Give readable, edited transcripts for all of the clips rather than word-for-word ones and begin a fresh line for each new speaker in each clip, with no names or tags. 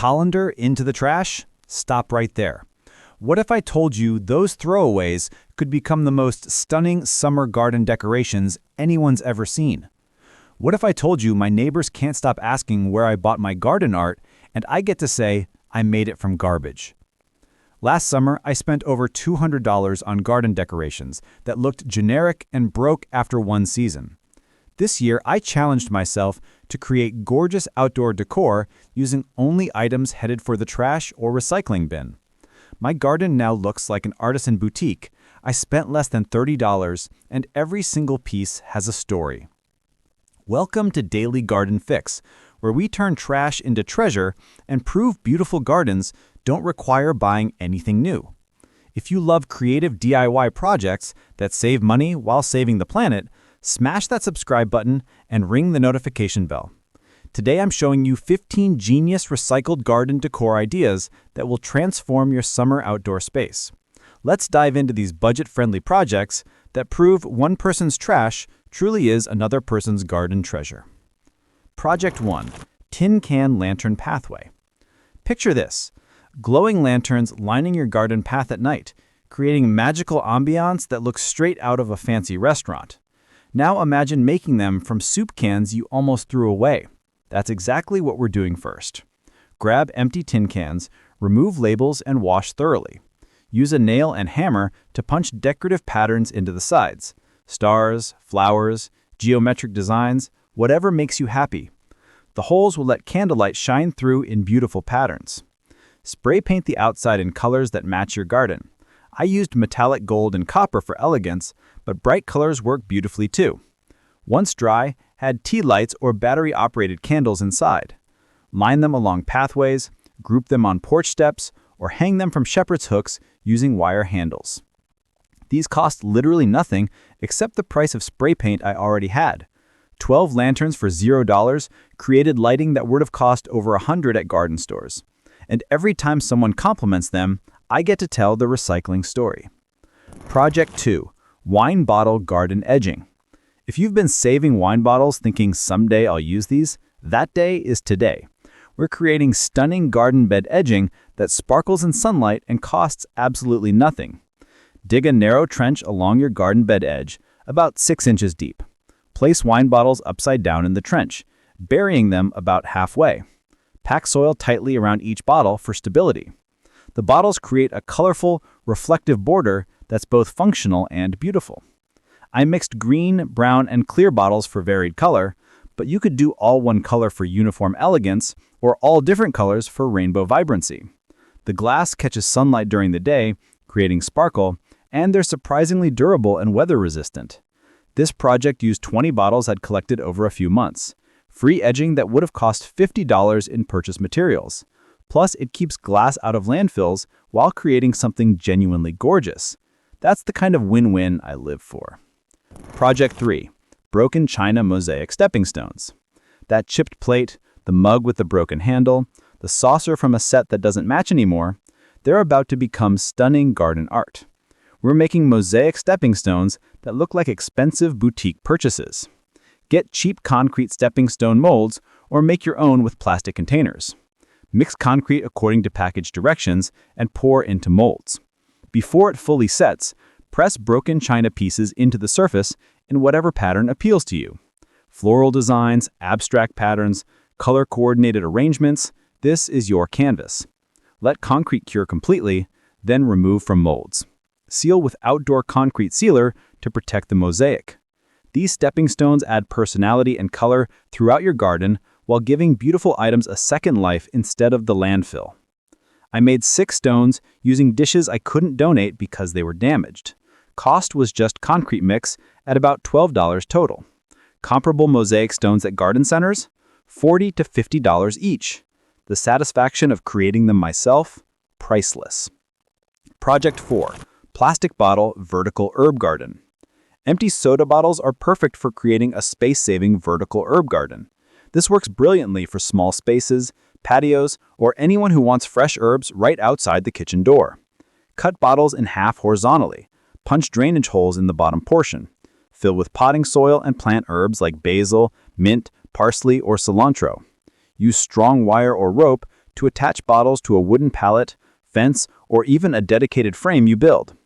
Colander into the trash? Stop right there. What if I told you those throwaways could become the most stunning summer garden decorations anyone's ever seen? What if I told you my neighbors can't stop asking where I bought my garden art, and I get to say I made it from garbage? Last summer, I spent over $200 on garden decorations that looked generic and broke after one season. This year, I challenged myself to create gorgeous outdoor decor using only items headed for the trash or recycling bin. My garden now looks like an artisan boutique. I spent less than $30, and every single piece has a story. Welcome to Daily Garden Fix, where we turn trash into treasure and prove beautiful gardens don't require buying anything new. If you love creative DIY projects that save money while saving the planet, smash that subscribe button and ring the notification bell. Today I'm showing you 15 genius recycled garden decor ideas that will transform your summer outdoor space. Let's dive into these budget-friendly projects that prove one person's trash truly is another person's garden treasure. Project 1. Tin Can Lantern Pathway. Picture this: glowing lanterns lining your garden path at night, creating magical ambiance that looks straight out of a fancy restaurant. Now imagine making them from soup cans you almost threw away. That's exactly what we're doing first. Grab empty tin cans, remove labels, and wash thoroughly. Use a nail and hammer to punch decorative patterns into the sides. Stars, flowers, geometric designs, whatever makes you happy. The holes will let candlelight shine through in beautiful patterns. Spray paint the outside in colors that match your garden. I used metallic gold and copper for elegance, but bright colors work beautifully too. Once dry, add tea lights or battery-operated candles inside. Line them along pathways, group them on porch steps, or hang them from shepherd's hooks using wire handles. These cost literally nothing except the price of spray paint I already had. 12 lanterns for $0 created lighting that would have cost over $100 at garden stores. And every time someone compliments them, I get to tell the recycling story. Project 2. Wine Bottle Garden Edging. If you've been saving wine bottles thinking someday I'll use these, that day is today. We're creating stunning garden bed edging that sparkles in sunlight and costs absolutely nothing. Dig a narrow trench along your garden bed edge, about 6 inches deep. Place wine bottles upside down in the trench, burying them about halfway. Pack soil tightly around each bottle for stability. The bottles create a colorful, reflective border that's both functional and beautiful. I mixed green, brown, and clear bottles for varied color, but you could do all one color for uniform elegance or all different colors for rainbow vibrancy. The glass catches sunlight during the day, creating sparkle, and they're surprisingly durable and weather-resistant. This project used 20 bottles I'd collected over a few months. Free edging that would have cost $50 in purchase materials. Plus, it keeps glass out of landfills while creating something genuinely gorgeous. That's the kind of win-win I live for. Project 3. Broken China Mosaic Stepping Stones. That chipped plate, the mug with the broken handle, the saucer from a set that doesn't match anymore, they're about to become stunning garden art. We're making mosaic stepping stones that look like expensive boutique purchases. Get cheap concrete stepping stone molds or make your own with plastic containers. Mix concrete according to package directions and pour into molds. Before it fully sets, press broken china pieces into the surface in whatever pattern appeals to you. Floral designs, abstract patterns, color-coordinated arrangements, this is your canvas. Let concrete cure completely, then remove from molds. Seal with outdoor concrete sealer to protect the mosaic. These stepping stones add personality and color throughout your garden while giving beautiful items a second life instead of the landfill. I made 6 stones using dishes I couldn't donate because they were damaged. Cost was just concrete mix at about $12 total. Comparable mosaic stones at garden centers? $40 to $50 each. The satisfaction of creating them myself? Priceless. Project 4. Plastic Bottle Vertical Herb Garden. Empty soda bottles are perfect for creating a space-saving vertical herb garden. This works brilliantly for small spaces, patios, or anyone who wants fresh herbs right outside the kitchen door. Cut bottles in half horizontally. Punch drainage holes in the bottom portion. Fill with potting soil and plant herbs like basil, mint, parsley, or cilantro. Use strong wire or rope to attach bottles to a wooden pallet, fence, or even a dedicated frame you build.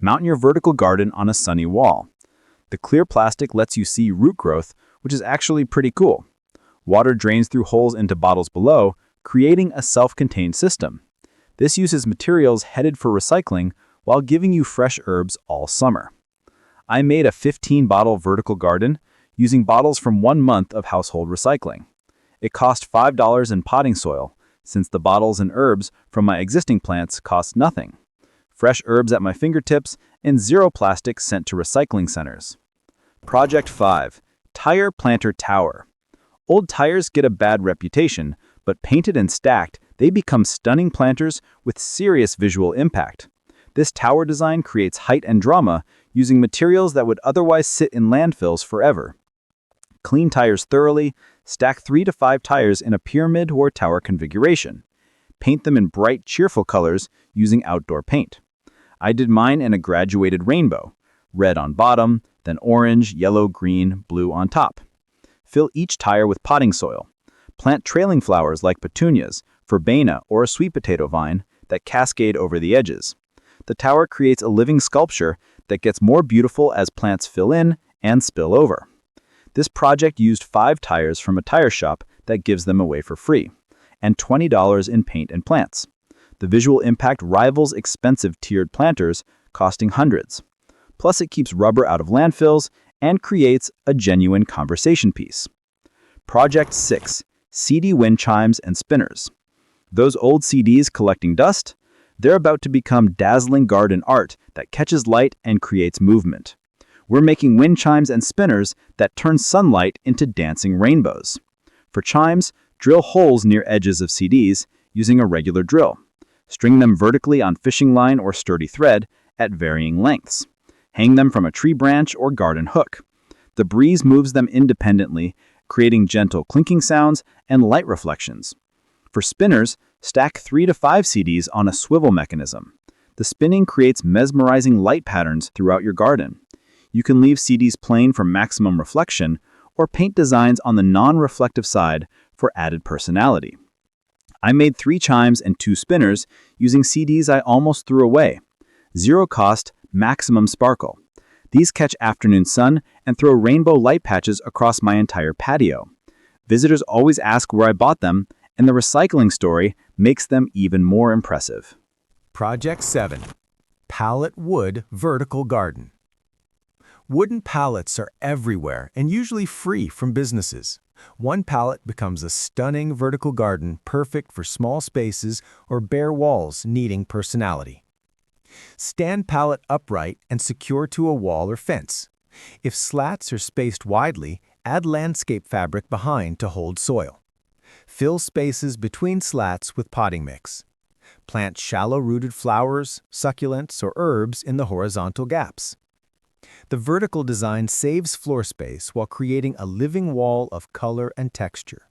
Mount your vertical garden on a sunny wall. The clear plastic lets you see root growth, which is actually pretty cool. Water drains through holes into bottles below, creating a self-contained system. This uses materials headed for recycling while giving you fresh herbs all summer. I made a 15-bottle vertical garden using bottles from 1 month of household recycling. It cost $5 in potting soil, since the bottles and herbs from my existing plants cost nothing. Fresh herbs at my fingertips and zero plastic sent to recycling centers. Project 5. Tire Planter Tower. Old tires get a bad reputation, but painted and stacked, they become stunning planters with serious visual impact. This tower design creates height and drama using materials that would otherwise sit in landfills forever. Clean tires thoroughly, stack 3 to 5 tires in a pyramid or tower configuration. Paint them in bright, cheerful colors using outdoor paint. I did mine in a graduated rainbow, red on bottom, then orange, yellow, green, blue on top. Fill each tire with potting soil. Plant trailing flowers like petunias, verbena, or a sweet potato vine that cascade over the edges. The tower creates a living sculpture that gets more beautiful as plants fill in and spill over. This project used 5 tires from a tire shop that gives them away for free, and $20 in paint and plants. The visual impact rivals expensive tiered planters, costing hundreds. Plus, it keeps rubber out of landfills and creates a genuine conversation piece. Project 6. CD wind chimes and spinners. Those old CDs collecting dust? They're about to become dazzling garden art that catches light and creates movement. We're making wind chimes and spinners that turn sunlight into dancing rainbows. For chimes, drill holes near edges of CDs using a regular drill. String them vertically on fishing line or sturdy thread at varying lengths. Hang them from a tree branch or garden hook. The breeze moves them independently, creating gentle clinking sounds and light reflections. For spinners, stack 3 to 5 CDs on a swivel mechanism. The spinning creates mesmerizing light patterns throughout your garden. You can leave CDs plain for maximum reflection or paint designs on the non-reflective side for added personality. I made 3 chimes and 2 spinners using CDs I almost threw away. Zero cost, maximum sparkle. These catch afternoon sun and throw rainbow light patches across my entire patio. Visitors always ask where I bought them, and the recycling story makes them even more impressive.
Project 7. Pallet Wood Vertical Garden. Wooden pallets are everywhere and usually free from businesses. One pallet becomes a stunning vertical garden perfect for small spaces or bare walls needing personality. Stand pallet upright and secure to a wall or fence. If slats are spaced widely, add landscape fabric behind to hold soil. Fill spaces between slats with potting mix. Plant shallow-rooted flowers, succulents, or herbs in the horizontal gaps. The vertical design saves floor space while creating a living wall of color and texture.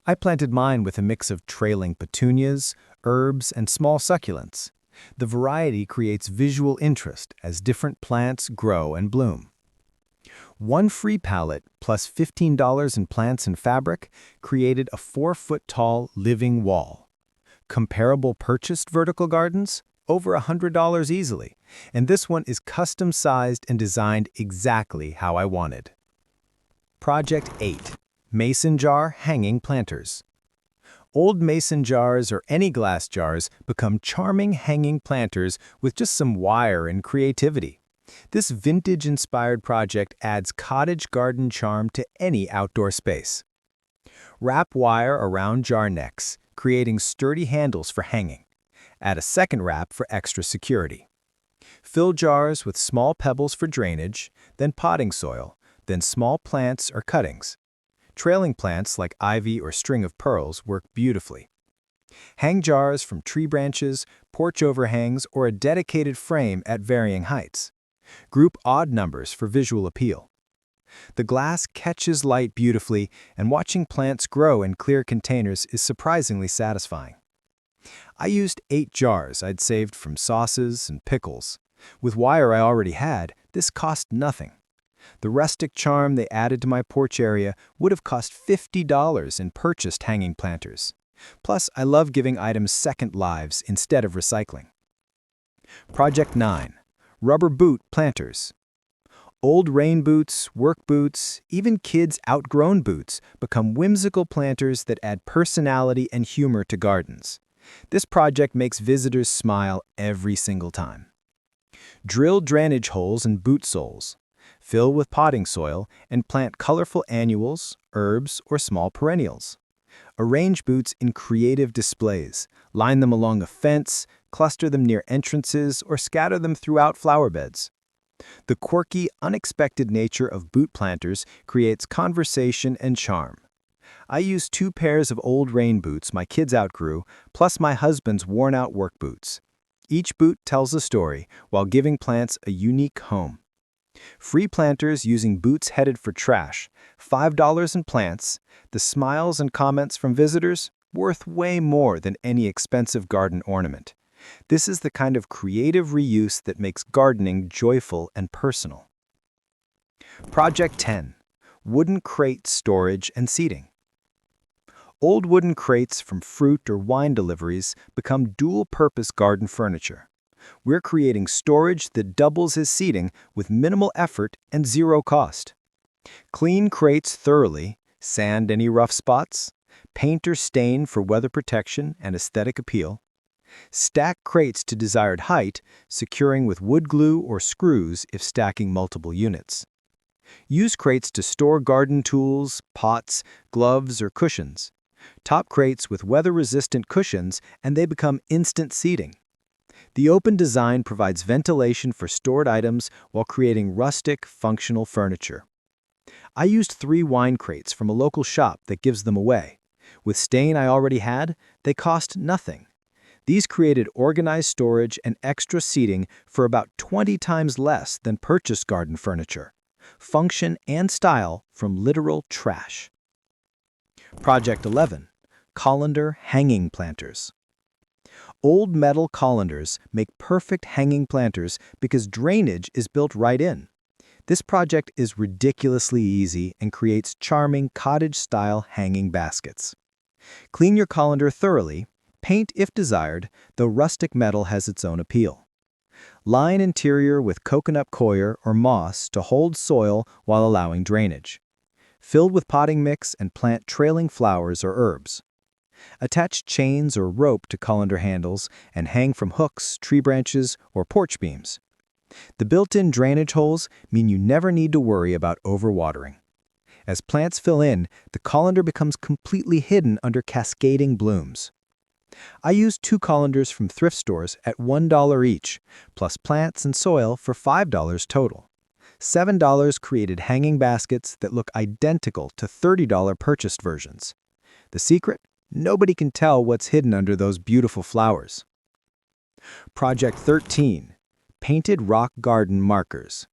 I planted mine with a mix of trailing petunias, herbs, and small succulents. The variety creates visual interest as different plants grow and bloom. One free pallet plus $15 in plants and fabric created a 4-foot-tall living wall. Comparable purchased vertical gardens? Over $100 easily, and this one is custom-sized and designed exactly how I wanted. Project 8. Mason Jar Hanging Planters. Old mason jars or any glass jars become charming hanging planters with just some wire and creativity. This vintage-inspired project adds cottage garden charm to any outdoor space. Wrap wire around jar necks, creating sturdy handles for hanging. Add a second wrap for extra security. Fill jars with small pebbles for drainage, then potting soil, then small plants or cuttings. Trailing plants like ivy or string of pearls work beautifully. Hang jars from tree branches, porch overhangs, or a dedicated frame at varying heights. Group odd numbers for visual appeal. The glass catches light beautifully, and watching plants grow in clear containers is surprisingly satisfying. I used 8 jars I'd saved from sauces and pickles. With wire I already had, this cost nothing. The rustic charm they added to my porch area would have cost $50 in purchased hanging planters. Plus, I love giving items second lives instead of recycling. Project 9. Rubber boot planters. Old rain boots, work boots, even kids' outgrown boots become whimsical planters that add personality and humor to gardens. This project makes visitors smile every single time. Drill drainage holes in boot soles. Fill with potting soil and plant colorful annuals, herbs, or small perennials. Arrange boots in creative displays. Line them along a fence, cluster them near entrances, or scatter them throughout flower beds. The quirky, unexpected nature of boot planters creates conversation and charm. I use 2 pairs of old rain boots my kids outgrew, plus my husband's worn-out work boots. Each boot tells a story while giving plants a unique home. Free planters using boots headed for trash, $5 in plants, the smiles and comments from visitors, worth way more than any expensive garden ornament. This is the kind of creative reuse that makes gardening joyful and personal. Project 10. Wooden crate storage and seating. Old wooden crates from fruit or wine deliveries become dual-purpose garden furniture. We're creating storage that doubles as seating with minimal effort and zero cost. Clean crates thoroughly, sand any rough spots, paint or stain for weather protection and aesthetic appeal. Stack crates to desired height, securing with wood glue or screws if stacking multiple units. Use crates to store garden tools, pots, gloves, or cushions. Top crates with weather-resistant cushions and they become instant seating. The open design provides ventilation for stored items while creating rustic, functional furniture. I used 3 wine crates from a local shop that gives them away. With stain I already had, they cost nothing. These created organized storage and extra seating for about 20 times less than purchased garden furniture. Function and style from literal trash. Project 11. Colander hanging planters. Old metal colanders make perfect hanging planters because drainage is built right in. This project is ridiculously easy and creates charming cottage-style hanging baskets. Clean your colander thoroughly, paint if desired, though rustic metal has its own appeal. Line interior with coconut coir or moss to hold soil while allowing drainage. Fill with potting mix and plant trailing flowers or herbs. Attach chains or rope to colander handles and hang from hooks, tree branches, or porch beams. The built-in drainage holes mean you never need to worry about overwatering. As plants fill in, the colander becomes completely hidden under cascading blooms. I used 2 colanders from thrift stores at $1 each, plus plants and soil for $5 total. $7 created hanging baskets that look identical to $30 purchased versions. The secret? Nobody can tell what's hidden under those beautiful flowers. Project 13. Painted rock garden markers.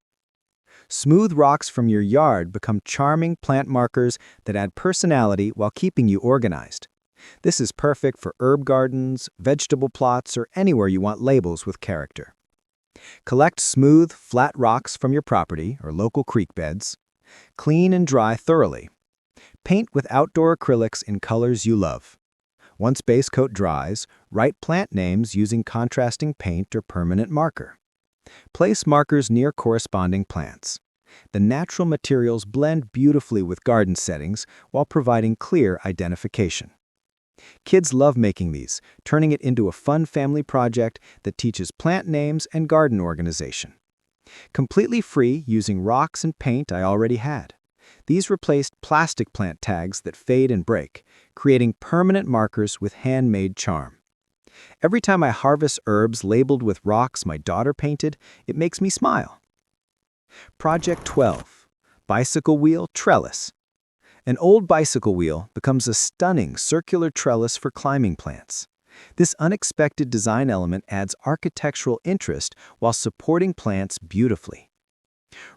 Smooth rocks from your yard become charming plant markers that add personality while keeping you organized. This is perfect for herb gardens, vegetable plots, or anywhere you want labels with character. Collect smooth, flat rocks from your property or local creek beds. Clean and dry thoroughly. Paint with outdoor acrylics in colors you love. Once base coat dries, write plant names using contrasting paint or permanent marker. Place markers near corresponding plants. The natural materials blend beautifully with garden settings while providing clear identification. Kids love making these, turning it into a fun family project that teaches plant names and garden organization. Completely free using rocks and paint I already had. These replaced plastic plant tags that fade and break, creating permanent markers with handmade charm. Every time I harvest herbs labeled with rocks my daughter painted, it makes me smile. Project 12. Bicycle wheel trellis. An old bicycle wheel becomes a stunning circular trellis for climbing plants. This unexpected design element adds architectural interest while supporting plants beautifully.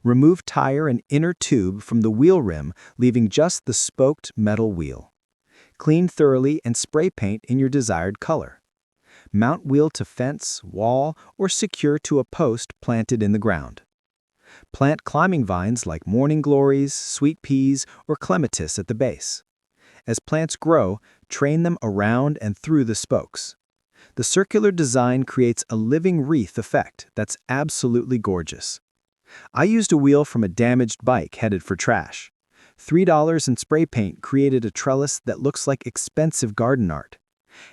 Remove tire and inner tube from the wheel rim, leaving just the spoked metal wheel. Clean thoroughly and spray paint in your desired color. Mount wheel to fence, wall, or secure to a post planted in the ground. Plant climbing vines like morning glories, sweet peas, or clematis at the base. As plants grow, train them around and through the spokes. The circular design creates a living wreath effect that's absolutely gorgeous. I used a wheel from a damaged bike headed for trash. $3 in spray paint created a trellis that looks like expensive garden art.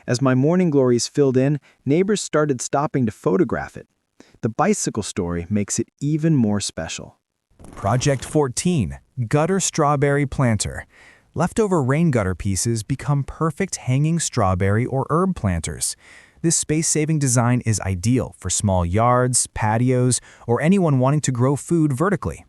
As my morning glories filled in, neighbors started stopping to photograph it. The bicycle story makes it even more special.
Project 14, Gutter Strawberry Planter. Leftover rain gutter pieces become perfect hanging strawberry or herb planters. This space-saving design is ideal for small yards, patios, or anyone wanting to grow food vertically.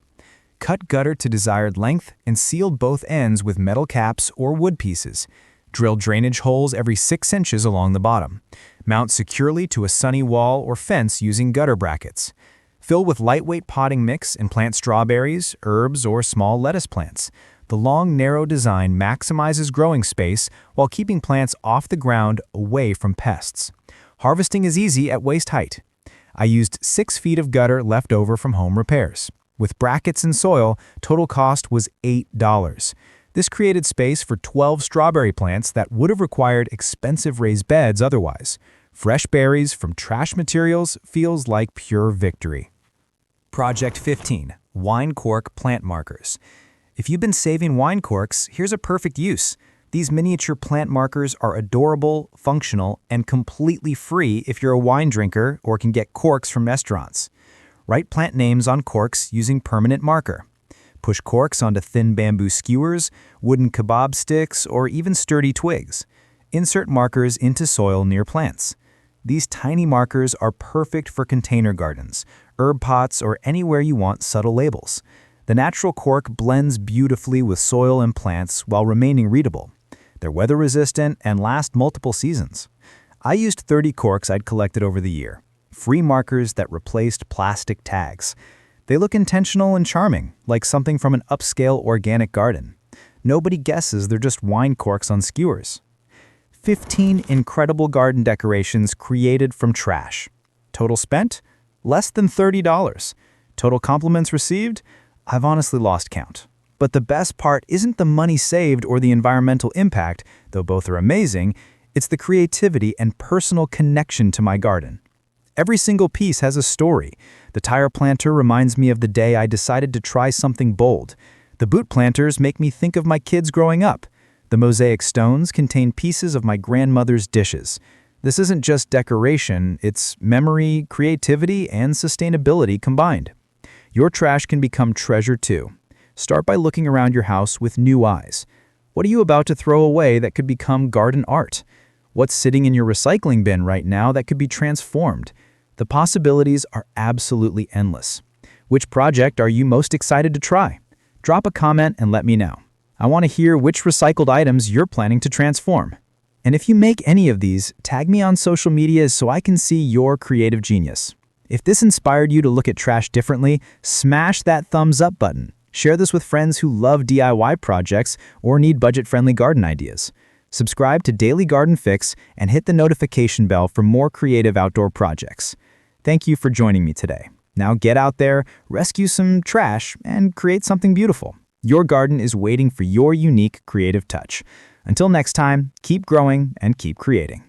Cut gutter to desired length and seal both ends with metal caps or wood pieces. Drill drainage holes every 6 inches along the bottom. Mount securely to a sunny wall or fence using gutter brackets. Fill with lightweight potting mix and plant strawberries, herbs, or small lettuce plants. The long, narrow design maximizes growing space while keeping plants off the ground away from pests. Harvesting is easy at waist height. I used 6 feet of gutter left over from home repairs. With brackets and soil, total cost was $8. This created space for 12 strawberry plants that would have required expensive raised beds otherwise. Fresh berries from trash materials feels like pure victory. Project 15, Wine Cork Plant Markers. If you've been saving wine corks, here's a perfect use. These miniature plant markers are adorable, functional, and completely free if you're a wine drinker or can get corks from restaurants. Write plant names on corks using permanent marker. Push corks onto thin bamboo skewers, wooden kebab sticks, or even sturdy twigs. Insert markers into soil near plants. These tiny markers are perfect for container gardens, herb pots, or anywhere you want subtle labels. The natural cork blends beautifully with soil and plants while remaining readable. They're weather-resistant and last multiple seasons. I used 30 corks I'd collected over the year. Free markers that replaced plastic tags. They look intentional and charming, like something from an upscale organic garden. Nobody guesses they're just wine corks on skewers. 15 incredible garden decorations created from trash. Total spent? Less than $30. Total compliments received? I've honestly lost count. But the best part isn't the money saved or the environmental impact, though both are amazing, it's the creativity and personal connection to my garden. Every single piece has a story. The tire planter reminds me of the day I decided to try something bold. The boot planters make me think of my kids growing up. The mosaic stones contain pieces of my grandmother's dishes. This isn't just decoration, it's memory, creativity, and sustainability combined. Your trash can become treasure too. Start by looking around your house with new eyes. What are you about to throw away that could become garden art? What's sitting in your recycling bin right now that could be transformed? The possibilities are absolutely endless. Which project are you most excited to try? Drop a comment and let me know. I want to hear which recycled items you're planning to transform. And if you make any of these, tag me on social media so I can see your creative genius. If this inspired you to look at trash differently, smash that thumbs up button. Share this with friends who love DIY projects or need budget-friendly garden ideas. Subscribe to Daily Garden Fix and hit the notification bell for more creative outdoor projects. Thank you for joining me today. Now get out there, rescue some trash, and create something beautiful. Your garden is waiting for your unique creative touch. Until next time, keep growing and keep creating.